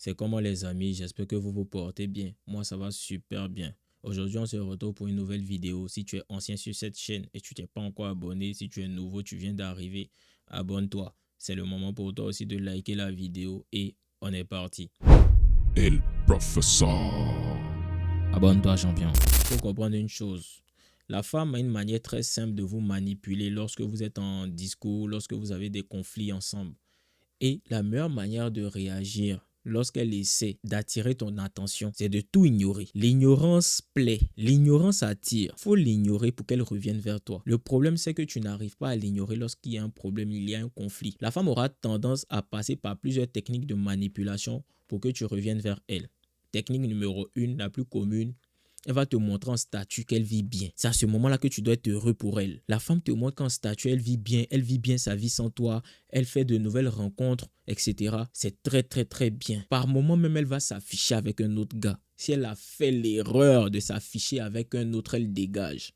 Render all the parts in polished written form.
C'est comment les amis, j'espère que vous vous portez bien. Moi, ça va super bien. Aujourd'hui, on se retrouve pour une nouvelle vidéo. Si tu es ancien sur cette chaîne et tu t'es pas encore abonné, si tu es nouveau, tu viens d'arriver, abonne-toi. C'est le moment pour toi aussi de liker la vidéo et on est parti. El Professeur. Abonne-toi, champion. Il faut comprendre une chose. La femme a une manière très simple de vous manipuler lorsque vous êtes en discours, lorsque vous avez des conflits ensemble. Et la meilleure manière de réagir lorsqu'elle essaie d'attirer ton attention, c'est de tout ignorer. L'ignorance plaît, l'ignorance attire. Il faut l'ignorer pour qu'elle revienne vers toi. Le problème, c'est que tu n'arrives pas à l'ignorer lorsqu'il y a un problème, il y a un conflit. La femme aura tendance à passer par plusieurs techniques de manipulation pour que tu reviennes vers elle. Technique numéro 1, la plus commune, elle va te montrer en statut qu'elle vit bien. C'est à ce moment-là que tu dois être heureux pour elle. La femme te montre qu'en statut, elle vit bien sa vie sans toi, elle fait de nouvelles rencontres, etc. C'est très, très, très bien. Par moment même, elle va s'afficher avec un autre gars. Si elle a fait l'erreur de s'afficher avec un autre, elle dégage.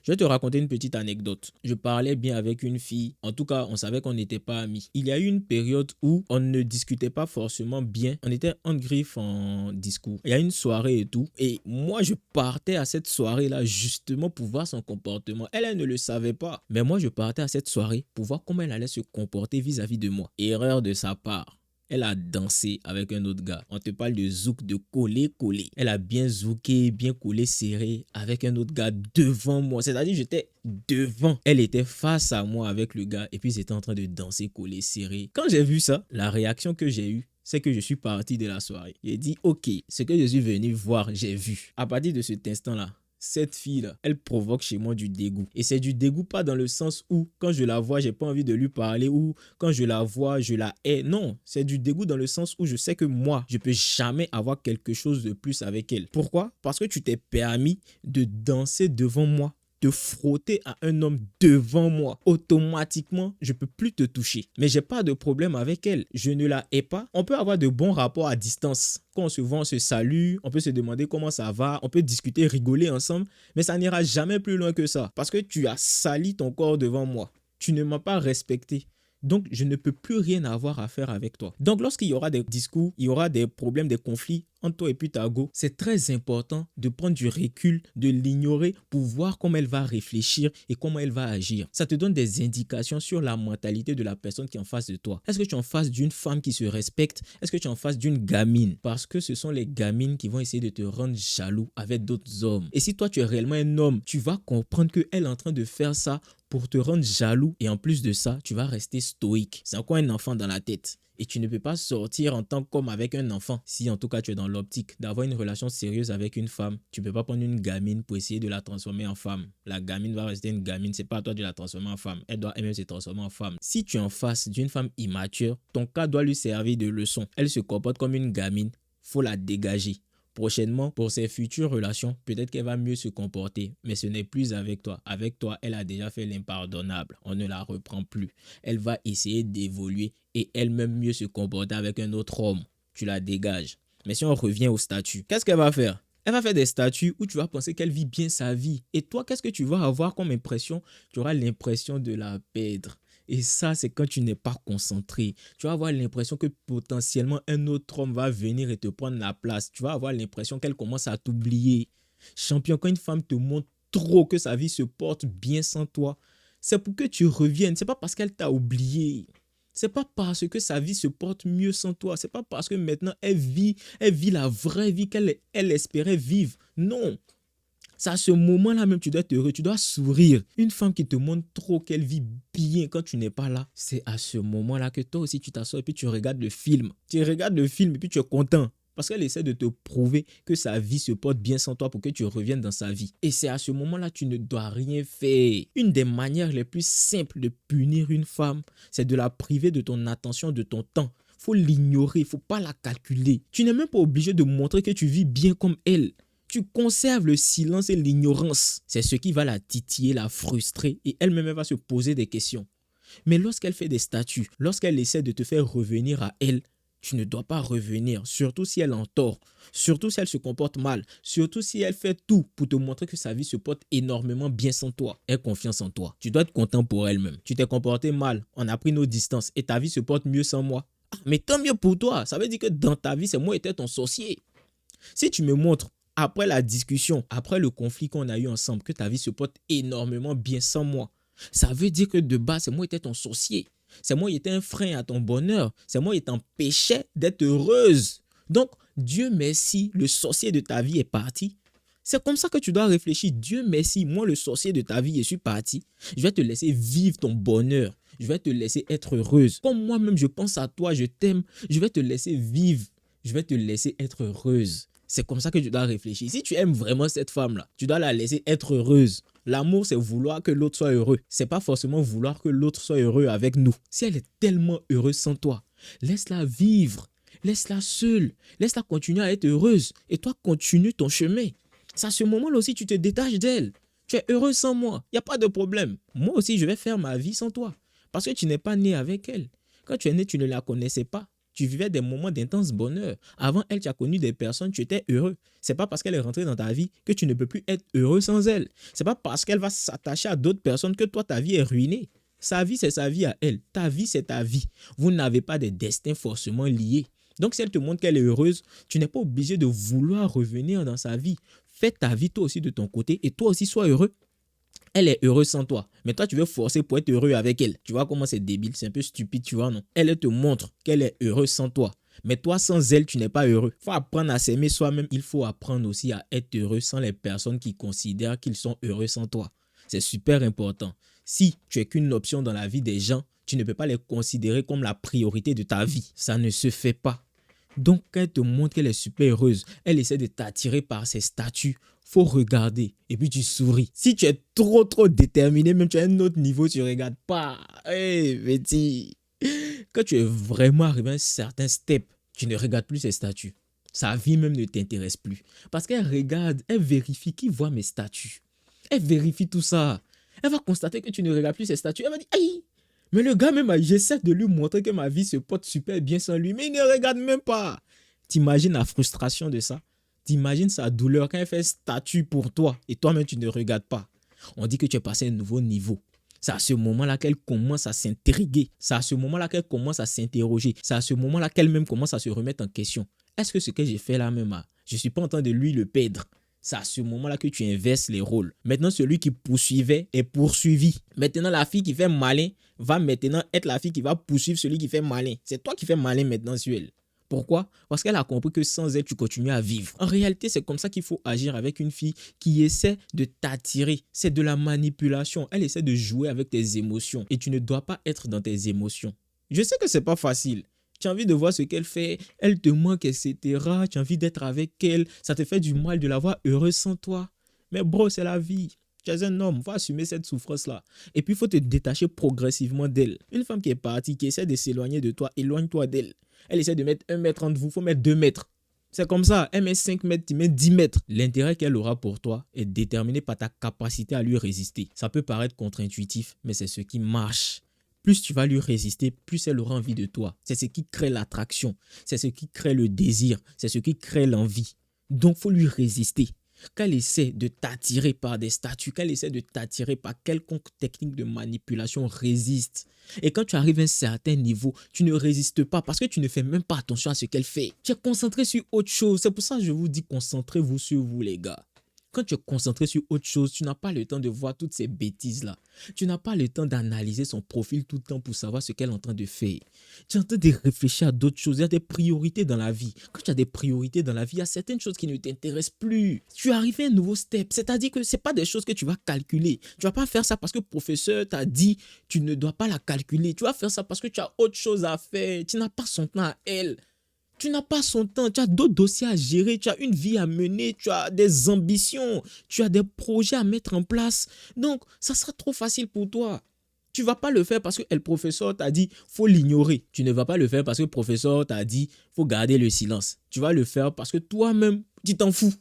Je vais te raconter une petite anecdote. Je parlais bien avec une fille. En tout cas, on savait qu'on n'était pas amis. Il y a eu une période où on ne discutait pas forcément bien. On était en griffe en discours. Il y a une soirée et tout. Et moi, je partais à cette soirée-là justement pour voir son comportement. Elle ne le savait pas. Mais moi, je partais à cette soirée pour voir comment elle allait se comporter vis-à-vis de moi. Erreur de sa part. Elle a dansé avec un autre gars. On te parle de zouk, de coller. Elle a bien zouké, bien collé, serré avec un autre gars devant moi. C'est-à-dire, j'étais devant. Elle était face à moi avec le gars et puis ils étaient en train de danser, coller, serré. Quand j'ai vu ça, la réaction que j'ai eue, c'est que je suis parti de la soirée. J'ai dit, ok, ce que je suis venu voir, j'ai vu. À partir de cet instant-là, cette fille-là, elle provoque chez moi du dégoût. Et c'est du dégoût pas dans le sens où, quand je la vois, j'ai pas envie de lui parler ou quand je la vois, je la hais. Non, c'est du dégoût dans le sens où je sais que moi, je peux jamais avoir quelque chose de plus avec elle. Pourquoi? Parce que tu t'es permis de danser devant moi, de frotter à un homme devant moi. Automatiquement, je peux plus te toucher. Mais j'ai pas de problème avec elle. Je ne la hais pas. On peut avoir de bons rapports à distance. Quand on se voit, on se salue, on peut se demander comment ça va, on peut discuter, rigoler ensemble, mais ça n'ira jamais plus loin que ça. Parce que tu as sali ton corps devant moi. Tu ne m'as pas respecté. Donc, je ne peux plus rien avoir à faire avec toi. Donc, lorsqu'il y aura des discours, il y aura des problèmes, des conflits entre toi et puis ta go, c'est très important de prendre du recul, de l'ignorer pour voir comment elle va réfléchir et comment elle va agir. Ça te donne des indications sur la mentalité de la personne qui est en face de toi. Est-ce que tu es en face d'une femme qui se respecte? Est-ce que tu es en face d'une gamine? Parce que ce sont les gamines qui vont essayer de te rendre jaloux avec d'autres hommes. Et si toi, tu es réellement un homme, tu vas comprendre qu'elle est en train de faire ça pour te rendre jaloux. Et en plus de ça, tu vas rester stoïque. C'est encore un enfant dans la tête. Et tu ne peux pas sortir en tant qu'homme avec un enfant. Si en tout cas tu es dans l'optique d'avoir une relation sérieuse avec une femme, tu ne peux pas prendre une gamine pour essayer de la transformer en femme. La gamine va rester une gamine, c'est pas à toi de la transformer en femme. Elle doit elle-même se transformer en femme. Si tu es en face d'une femme immature, ton cas doit lui servir de leçon. Elle se comporte comme une gamine, faut la dégager. Prochainement, pour ses futures relations, peut-être qu'elle va mieux se comporter, mais ce n'est plus avec toi. Avec toi, elle a déjà fait l'impardonnable. On ne la reprend plus. Elle va essayer d'évoluer et elle-même mieux se comporter avec un autre homme. Tu la dégages. Mais si on revient au statut, qu'est-ce qu'elle va faire? Elle va faire des statuts où tu vas penser qu'elle vit bien sa vie. Et toi, qu'est-ce que tu vas avoir comme impression? Tu auras l'impression de la perdre. Et ça, c'est quand tu n'es pas concentré. Tu vas avoir l'impression que potentiellement un autre homme va venir et te prendre la place. Tu vas avoir l'impression qu'elle commence à t'oublier. Champion, quand une femme te montre trop que sa vie se porte bien sans toi, c'est pour que tu reviennes. C'est pas parce qu'elle t'a oublié. C'est pas parce que sa vie se porte mieux sans toi. C'est pas parce que maintenant elle vit la vraie vie qu'elle espérait vivre. Non. C'est à ce moment-là même tu dois être heureux, tu dois sourire. Une femme qui te montre trop qu'elle vit bien quand tu n'es pas là, c'est à ce moment-là que toi aussi tu t'assois et puis tu regardes le film. Tu regardes le film et puis tu es content. Parce qu'elle essaie de te prouver que sa vie se porte bien sans toi pour que tu reviennes dans sa vie. Et c'est à ce moment-là que tu ne dois rien faire. Une des manières les plus simples de punir une femme, c'est de la priver de ton attention, de ton temps. Faut l'ignorer, faut pas la calculer. Tu n'es même pas obligé de montrer que tu vis bien comme elle. Tu conserves le silence et l'ignorance. C'est ce qui va la titiller, la frustrer et elle-même va se poser des questions. Mais lorsqu'elle fait des statuts, lorsqu'elle essaie de te faire revenir à elle, tu ne dois pas revenir, surtout si elle en tort, surtout si elle se comporte mal, surtout si elle fait tout pour te montrer que sa vie se porte énormément bien sans toi. Elle a confiance en toi. Tu dois être content pour elle-même. Tu t'es comporté mal, on a pris nos distances et ta vie se porte mieux sans moi. Ah, mais tant mieux pour toi. Ça veut dire que dans ta vie, c'est moi qui étais ton sorcier. Si tu me montres, après la discussion, après le conflit qu'on a eu ensemble, que ta vie se porte énormément bien sans moi, ça veut dire que de base, c'est moi qui étais ton sorcier. C'est moi qui étais un frein à ton bonheur. C'est moi qui t'empêchais d'être heureuse. Donc, Dieu merci, le sorcier de ta vie est parti. C'est comme ça que tu dois réfléchir. Dieu merci, moi le sorcier de ta vie, je suis parti. Je vais te laisser vivre ton bonheur. Je vais te laisser être heureuse. Comme moi-même, je pense à toi, je t'aime. Je vais te laisser vivre. Je vais te laisser être heureuse. C'est comme ça que tu dois réfléchir. Si tu aimes vraiment cette femme-là, tu dois la laisser être heureuse. L'amour, c'est vouloir que l'autre soit heureux. C'est pas forcément vouloir que l'autre soit heureux avec nous. Si elle est tellement heureuse sans toi, laisse-la vivre. Laisse-la seule. Laisse-la continuer à être heureuse. Et toi, continue ton chemin. C'est à ce moment-là aussi, tu te détaches d'elle. Tu es heureux sans moi. Il n'y a pas de problème. Moi aussi, je vais faire ma vie sans toi. Parce que tu n'es pas né avec elle. Quand tu es né, tu ne la connaissais pas. Tu vivais des moments d'intense bonheur. Avant elle, tu as connu des personnes, tu étais heureux. C'est pas parce qu'elle est rentrée dans ta vie que tu ne peux plus être heureux sans elle. C'est pas parce qu'elle va s'attacher à d'autres personnes que toi, ta vie est ruinée. Sa vie, c'est sa vie à elle. Ta vie, c'est ta vie. Vous n'avez pas des destins forcément liés. Donc, si elle te montre qu'elle est heureuse, tu n'es pas obligé de vouloir revenir dans sa vie. Fais ta vie toi aussi de ton côté et toi aussi sois heureux. Elle est heureuse sans toi. Mais toi, tu veux forcer pour être heureux avec elle. Tu vois comment c'est débile, c'est un peu stupide, tu vois, non? Elle te montre qu'elle est heureuse sans toi. Mais toi, sans elle, tu n'es pas heureux. Il faut apprendre à s'aimer soi-même. Il faut apprendre aussi à être heureux sans les personnes qui considèrent qu'ils sont heureux sans toi. C'est super important. Si tu es qu'une option dans la vie des gens, tu ne peux pas les considérer comme la priorité de ta vie. Ça ne se fait pas. Donc, quand elle te montre qu'elle est super heureuse, elle essaie de t'attirer par ses statuts. Faut regarder et puis tu souris. Si tu es trop déterminé, même tu as un autre niveau, tu ne regardes pas. Hey, Betty. Quand tu es vraiment arrivé à un certain step, tu ne regardes plus ses statuts. Sa vie même ne t'intéresse plus. Parce qu'elle regarde, elle vérifie qui voit mes statuts. Elle vérifie tout ça. Elle va constater que tu ne regardes plus ses statuts. Elle va dire, aïe, mais le gars même, j'essaie de lui montrer que ma vie se porte super bien sans lui, mais il ne regarde même pas. T'imagines la frustration de ça? T'imagines sa douleur quand elle fait statut pour toi et toi-même tu ne regardes pas. On dit que tu es passé à un nouveau niveau. C'est à ce moment-là qu'elle commence à s'intriguer. C'est à ce moment-là qu'elle commence à s'interroger. C'est à ce moment-là qu'elle-même commence à se remettre en question. Est-ce que ce que j'ai fait là même, je ne suis pas en train de lui le perdre? C'est à ce moment-là que tu inverses les rôles. Maintenant, celui qui poursuivait est poursuivi. Maintenant, la fille qui fait malin va maintenant être la fille qui va poursuivre celui qui fait malin. C'est toi qui fais malin maintenant sur elle. Pourquoi? Parce qu'elle a compris que sans elle, tu continues à vivre. En réalité, c'est comme ça qu'il faut agir avec une fille qui essaie de t'attirer. C'est de la manipulation. Elle essaie de jouer avec tes émotions. Et tu ne dois pas être dans tes émotions. Je sais que c'est pas facile. Tu as envie de voir ce qu'elle fait, elle te manque, etc. Tu as envie d'être avec elle. Ça te fait du mal de la voir heureuse sans toi. Mais bro, c'est la vie. Tu es un homme, faut assumer cette souffrance-là. Et puis, il faut te détacher progressivement d'elle. Une femme qui est partie, qui essaie de s'éloigner de toi, éloigne-toi d'elle. Elle essaie de mettre 1 mètre entre vous, il faut mettre 2 mètres. C'est comme ça, elle met 5 mètres, tu mets 10 mètres. L'intérêt qu'elle aura pour toi est déterminé par ta capacité à lui résister. Ça peut paraître contre-intuitif, mais c'est ce qui marche. Plus tu vas lui résister, plus elle aura envie de toi. C'est ce qui crée l'attraction, c'est ce qui crée le désir, c'est ce qui crée l'envie. Donc, il faut lui résister. Quand elle essaie de t'attirer par des statuts, quand elle essaie de t'attirer par quelconque technique de manipulation, résiste. Et quand tu arrives à un certain niveau, tu ne résistes pas parce que tu ne fais même pas attention à ce qu'elle fait. Tu es concentré sur autre chose. C'est pour ça que je vous dis, concentrez-vous sur vous, les gars. Quand tu es concentré sur autre chose, tu n'as pas le temps de voir toutes ces bêtises-là. Tu n'as pas le temps d'analyser son profil tout le temps pour savoir ce qu'elle est en train de faire. Tu es en train de réfléchir à d'autres choses. Il y a des priorités dans la vie. Quand tu as des priorités dans la vie, il y a certaines choses qui ne t'intéressent plus. Tu arrives à un nouveau step. C'est-à-dire que ce n'est pas des choses que tu vas calculer. Tu ne vas pas faire ça parce que le professeur t'a dit tu ne dois pas la calculer. Tu vas faire ça parce que tu as autre chose à faire. Tu n'as pas son temps à elle. Tu n'as pas son temps, tu as d'autres dossiers à gérer, tu as une vie à mener, tu as des ambitions, tu as des projets à mettre en place. Donc, ça sera trop facile pour toi. Tu ne vas pas le faire parce que le professeur t'a dit faut l'ignorer. Tu ne vas pas le faire parce que le professeur t'a dit faut garder le silence. Tu vas le faire parce que toi-même, tu t'en fous.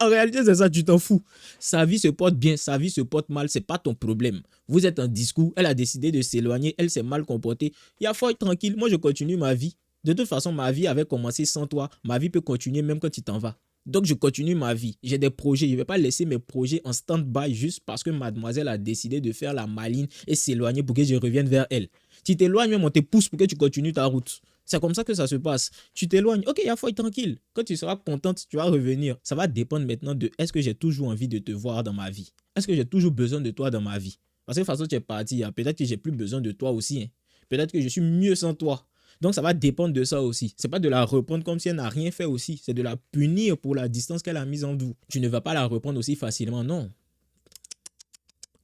En réalité, c'est ça, tu t'en fous. Sa vie se porte bien, sa vie se porte mal, c'est pas ton problème. Vous êtes en discours, elle a décidé de s'éloigner, elle s'est mal comportée. Il y a faut être tranquille, moi je continue ma vie. De toute façon, ma vie avait commencé sans toi. Ma vie peut continuer même quand tu t'en vas. Donc, je continue ma vie. J'ai des projets. Je ne vais pas laisser mes projets en stand-by juste parce que mademoiselle a décidé de faire la maline et s'éloigner pour que je revienne vers elle. Tu t'éloignes même, on te pousse pour que tu continues ta route. C'est comme ça que ça se passe. Tu t'éloignes. Ok, il faut être tranquille. Quand tu seras contente, tu vas revenir. Ça va dépendre maintenant de est-ce que j'ai toujours envie de te voir dans ma vie? Est-ce que j'ai toujours besoin de toi dans ma vie? Parce que de toute façon, tu es parti. Peut-être que j'ai plus besoin de toi aussi. Hein. Peut-être que je suis mieux sans toi. Donc, ça va dépendre de ça aussi. C'est pas de la reprendre comme si elle n'a rien fait aussi. C'est de la punir pour la distance qu'elle a mise en vous. Tu ne vas pas la reprendre aussi facilement. Non.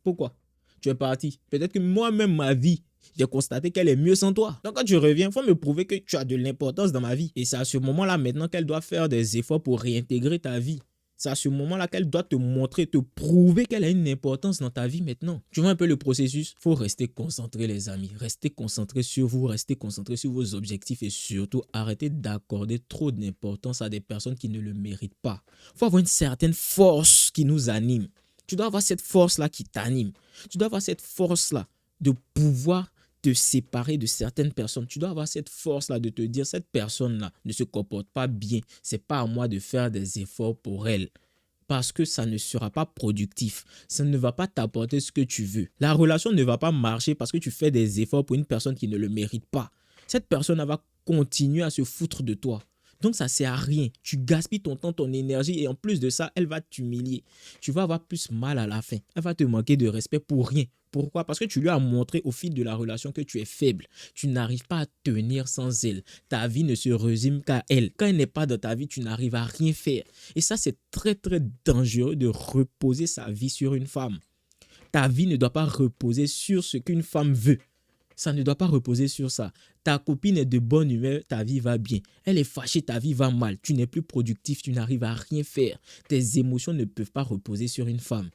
Pourquoi? Tu es parti. Peut-être que moi-même, ma vie, j'ai constaté qu'elle est mieux sans toi. Donc quand tu reviens, il faut me prouver que tu as de l'importance dans ma vie. Et c'est à ce moment-là maintenant qu'elle doit faire des efforts pour réintégrer ta vie. C'est à ce moment-là qu'elle doit te montrer, te prouver qu'elle a une importance dans ta vie maintenant. Tu vois un peu le processus? Il faut rester concentré les amis. Restez concentré sur vous, restez concentré sur vos objectifs et surtout arrêtez d'accorder trop d'importance à des personnes qui ne le méritent pas. Il faut avoir une certaine force qui nous anime. Tu dois avoir cette force-là qui t'anime. Tu dois avoir cette force-là de pouvoir te séparer de certaines personnes. Tu dois avoir cette force-là de te dire cette personne-là ne se comporte pas bien. C'est pas à moi de faire des efforts pour elle. Parce que ça ne sera pas productif. Ça ne va pas t'apporter ce que tu veux. La relation ne va pas marcher parce que tu fais des efforts pour une personne qui ne le mérite pas. Cette personne va continuer à se foutre de toi. Donc ça ne sert à rien. Tu gaspilles ton temps, ton énergie et en plus de ça, elle va t'humilier. Tu vas avoir plus mal à la fin. Elle va te manquer de respect pour rien. Pourquoi? Parce que tu lui as montré au fil de la relation que tu es faible. Tu n'arrives pas à tenir sans elle. Ta vie ne se résume qu'à elle. Quand elle n'est pas dans ta vie, tu n'arrives à rien faire. Et ça, c'est très très dangereux de reposer sa vie sur une femme. Ta vie ne doit pas reposer sur ce qu'une femme veut. Ça ne doit pas reposer sur ça. Ta copine est de bonne humeur, ta vie va bien. Elle est fâchée, ta vie va mal. Tu n'es plus productif, tu n'arrives à rien faire. Tes émotions ne peuvent pas reposer sur une femme.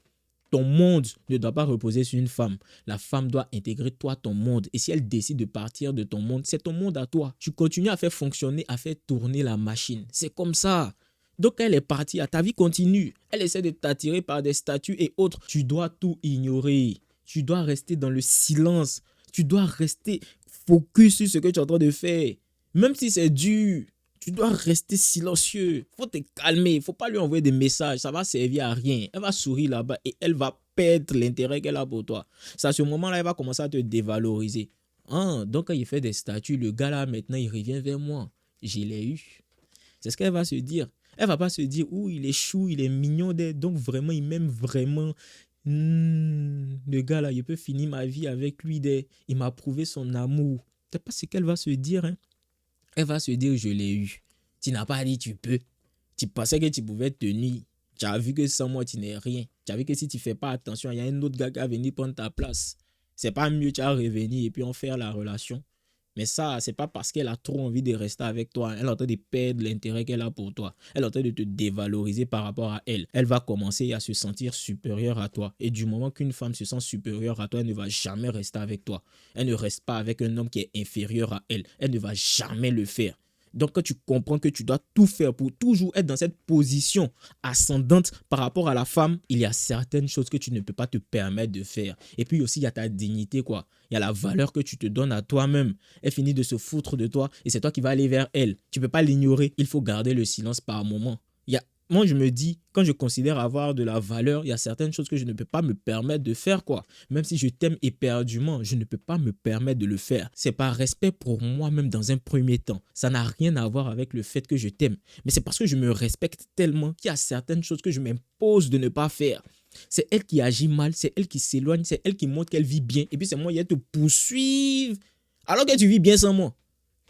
Ton monde ne doit pas reposer sur une femme. La femme doit intégrer toi, ton monde. Et si elle décide de partir de ton monde, c'est ton monde à toi. Tu continues à faire fonctionner, à faire tourner la machine. C'est comme ça. Donc elle est partie, ta vie continue. Elle essaie de t'attirer par des statuts et autres. Tu dois tout ignorer. Tu dois rester dans le silence. Tu dois rester focus sur ce que tu es en train de faire. Même si c'est dur, tu dois rester silencieux. Il faut te calmer. Il ne faut pas lui envoyer des messages. Ça va servir à rien. Elle va sourire là-bas et elle va perdre l'intérêt qu'elle a pour toi. C'est à ce moment-là, elle va commencer à te dévaloriser. Donc quand il fait des statuts, le gars là maintenant, il revient vers moi. Je l'ai eu. C'est ce qu'elle va se dire. Elle ne va pas se dire, il est chou, il est mignon. Donc vraiment, il m'aime vraiment. Le gars là, je peux finir ma vie avec lui. Il m'a prouvé son amour. C'est pas ce qu'elle va se dire. Hein. Elle va se dire, je l'ai eu. Tu n'as pas dit tu peux. Tu pensais que tu pouvais tenir. Tu as vu que sans moi, tu n'es rien. Tu as vu que si tu ne fais pas attention, il y a un autre gars qui va venir prendre ta place. C'est pas mieux, tu vas revenir et puis on fait la relation. Mais ça, c'est pas parce qu'elle a trop envie de rester avec toi. Elle est en train de perdre l'intérêt qu'elle a pour toi. Elle est en train de te dévaloriser par rapport à elle. Elle va commencer à se sentir supérieure à toi. Et du moment qu'une femme se sent supérieure à toi, elle ne va jamais rester avec toi. Elle ne reste pas avec un homme qui est inférieur à elle. Elle ne va jamais le faire. Donc, quand tu comprends que tu dois tout faire pour toujours être dans cette position ascendante par rapport à la femme, il y a certaines choses que tu ne peux pas te permettre de faire. Et puis aussi, il y a ta dignité, quoi. Il y a la valeur que tu te donnes à toi-même. Elle finit de se foutre de toi et c'est toi qui vas aller vers elle. Tu ne peux pas l'ignorer. Il faut garder le silence par moment. Moi, je me dis, quand je considère avoir de la valeur, il y a certaines choses que je ne peux pas me permettre de faire, quoi. Même si je t'aime éperdument, je ne peux pas me permettre de le faire. C'est par respect pour moi-même dans un premier temps. Ça n'a rien à voir avec le fait que je t'aime. Mais c'est parce que je me respecte tellement qu'il y a certaines choses que je m'impose de ne pas faire. C'est elle qui agit mal, c'est elle qui s'éloigne, c'est elle qui montre qu'elle vit bien. Et puis c'est moi qui te poursuivre alors que tu vis bien sans moi.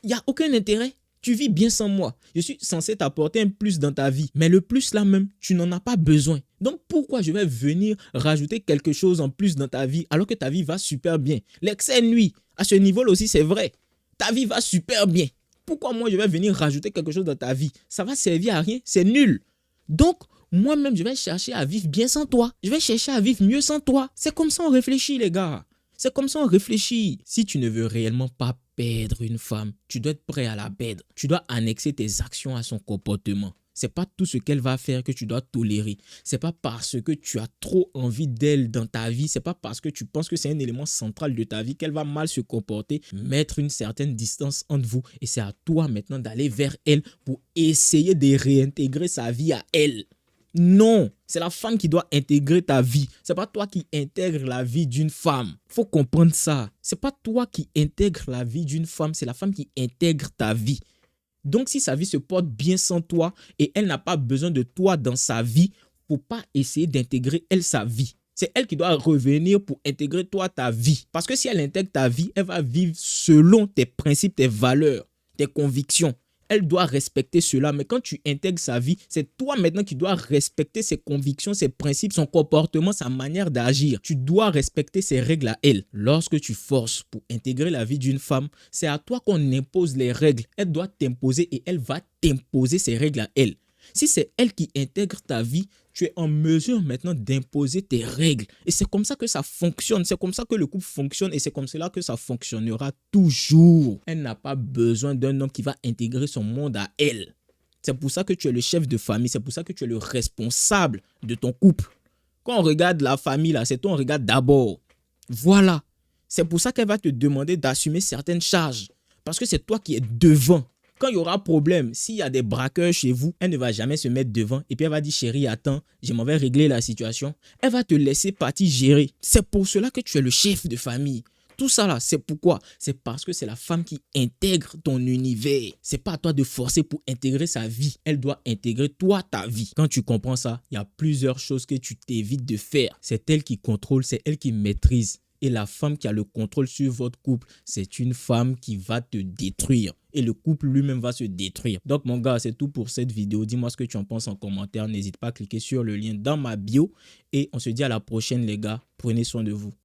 Il n'y a aucun intérêt. Tu vis bien sans moi. Je suis censé t'apporter un plus dans ta vie. Mais le plus là même, tu n'en as pas besoin. Donc pourquoi je vais venir rajouter quelque chose en plus dans ta vie alors que ta vie va super bien? L'excès nuit. À ce niveau-là aussi, c'est vrai. Ta vie va super bien. Pourquoi moi je vais venir rajouter quelque chose dans ta vie? Ça va servir à rien. C'est nul. Donc moi-même, je vais chercher à vivre bien sans toi. Je vais chercher à vivre mieux sans toi. C'est comme ça on réfléchit, les gars. C'est comme ça on réfléchit. Si tu ne veux réellement pas perdre une femme, tu dois être prêt à la perdre. Tu dois annexer tes actions à son comportement. C'est pas tout ce qu'elle va faire que tu dois tolérer. C'est pas parce que tu as trop envie d'elle dans ta vie. C'est pas parce que tu penses que c'est un élément central de ta vie qu'elle va mal se comporter. Mettre une certaine distance entre vous. Et c'est à toi maintenant d'aller vers elle pour essayer de réintégrer sa vie à elle. Non, c'est la femme qui doit intégrer ta vie. C'est pas toi qui intègres la vie d'une femme. Faut comprendre ça. C'est pas toi qui intègres la vie d'une femme, c'est la femme qui intègre ta vie. Donc, si sa vie se porte bien sans toi et elle n'a pas besoin de toi dans sa vie, faut pas essayer d'intégrer elle sa vie. C'est elle qui doit revenir pour intégrer toi ta vie. Parce que si elle intègre ta vie, elle va vivre selon tes principes, tes valeurs, tes convictions. Elle doit respecter cela. Mais quand tu intègres sa vie, c'est toi maintenant qui dois respecter ses convictions, ses principes, son comportement, sa manière d'agir. Tu dois respecter ses règles à elle. Lorsque tu forces pour intégrer la vie d'une femme, c'est à toi qu'on impose les règles. Elle doit t'imposer et elle va t'imposer ses règles à elle. Si c'est elle qui intègre ta vie, tu es en mesure maintenant d'imposer tes règles. Et c'est comme ça que ça fonctionne. C'est comme ça que le couple fonctionne et c'est comme cela que ça fonctionnera toujours. Elle n'a pas besoin d'un homme qui va intégrer son monde à elle. C'est pour ça que tu es le chef de famille. C'est pour ça que tu es le responsable de ton couple. Quand on regarde la famille, là, c'est toi on regarde d'abord. Voilà. C'est pour ça qu'elle va te demander d'assumer certaines charges. Parce que c'est toi qui es devant. Quand il y aura problème, s'il y a des braqueurs chez vous, elle ne va jamais se mettre devant et puis elle va dire chérie, attends, je m'en vais régler la situation. Elle va te laisser partir gérer. C'est pour cela que tu es le chef de famille. Tout ça là, c'est pourquoi? C'est parce que c'est la femme qui intègre ton univers. C'est pas à toi de forcer pour intégrer sa vie. Elle doit intégrer toi ta vie. Quand tu comprends ça, il y a plusieurs choses que tu t'évites de faire. C'est elle qui contrôle, c'est elle qui maîtrise. Et la femme qui a le contrôle sur votre couple, c'est une femme qui va te détruire. Et le couple lui-même va se détruire. Donc mon gars, c'est tout pour cette vidéo. Dis-moi ce que tu en penses en commentaire. N'hésite pas à cliquer sur le lien dans ma bio. Et on se dit à la prochaine les gars. Prenez soin de vous.